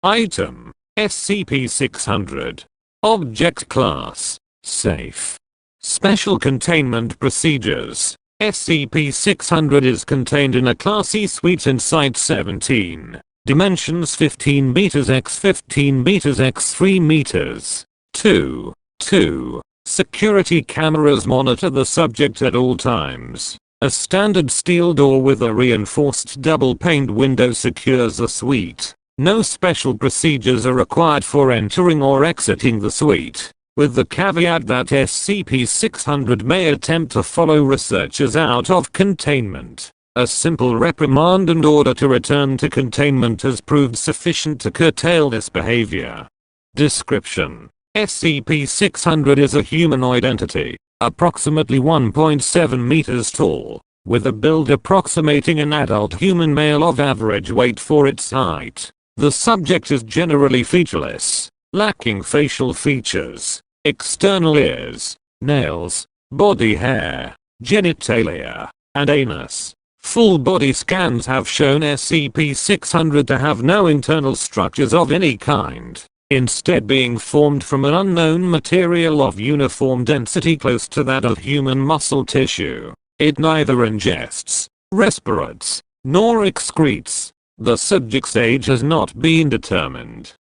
Item: SCP-600. Object Class: Safe. Special Containment Procedures: SCP-600 is contained in a Class E suite in Site-17. Dimensions 15 meters x 15 meters x 3 meters. 2. Security cameras monitor the subject at all times. A standard steel door with a reinforced double-paned window secures the suite. No special procedures are required for entering or exiting the suite, with the caveat that SCP-600 may attempt to follow researchers out of containment. A simple reprimand and order to return to containment has proved sufficient to curtail this behavior. Description: SCP-600 is a humanoid entity, approximately 1.7 meters tall, with a build approximating an adult human male of average weight for its height. The subject is generally featureless, lacking facial features, external ears, nails, body hair, genitalia, and anus. Full body scans have shown SCP-600 to have no internal structures of any kind, instead being formed from an unknown material of uniform density close to that of human muscle tissue. It neither ingests, respirates, nor excretes. The subject's age has not been determined.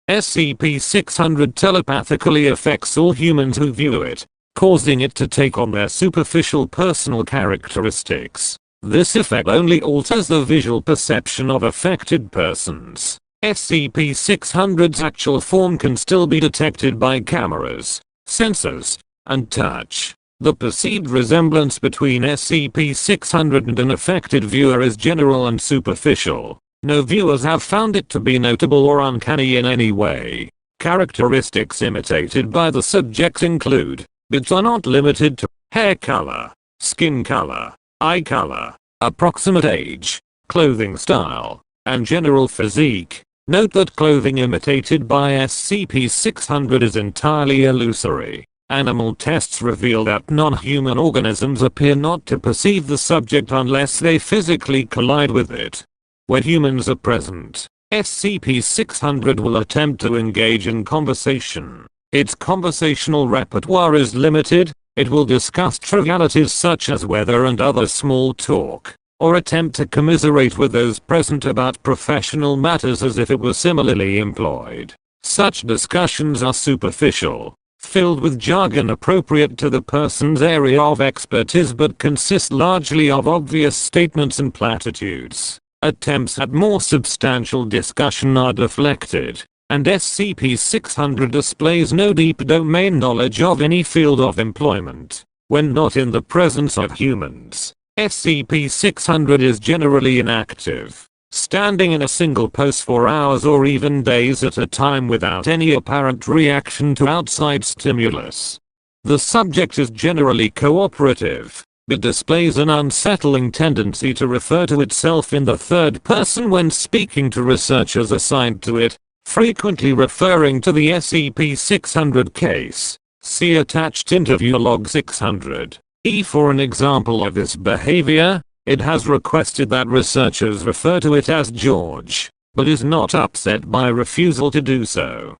SCP-600 telepathically affects all humans who view it, causing it to take on their superficial personal characteristics. This effect only alters the visual perception of affected persons. SCP-600's actual form can still be detected by cameras, sensors, and touch. The perceived resemblance between SCP-600 and an affected viewer is general and superficial. No viewers have found it to be notable or uncanny in any way. Characteristics imitated by the subject include, but are not limited to, hair color, skin color, eye color, approximate age, clothing style, and general physique. Note that clothing imitated by SCP-600 is entirely illusory. Animal tests reveal that non-human organisms appear not to perceive the subject unless they physically collide with it. When humans are present, SCP-600 will attempt to engage in conversation. Its conversational repertoire is limited. It will discuss trivialities such as weather and other small talk, or attempt to commiserate with those present about professional matters as if it were similarly employed. Such discussions are superficial, filled with jargon appropriate to the person's area of expertise but consist largely of obvious statements and platitudes. Attempts at more substantial discussion are deflected, and SCP-600 displays no deep domain knowledge of any field of employment. When not in the presence of humans, SCP-600 is generally inactive, standing in a single pose for hours or even days at a time without any apparent reaction to outside stimulus. The subject is generally cooperative, but displays an unsettling tendency to refer to itself in the third person when speaking to researchers assigned to it, frequently referring to the SCP-600 case. See attached interview log 600. For an example of this behavior, it has requested that researchers refer to it as George, but is not upset by refusal to do so.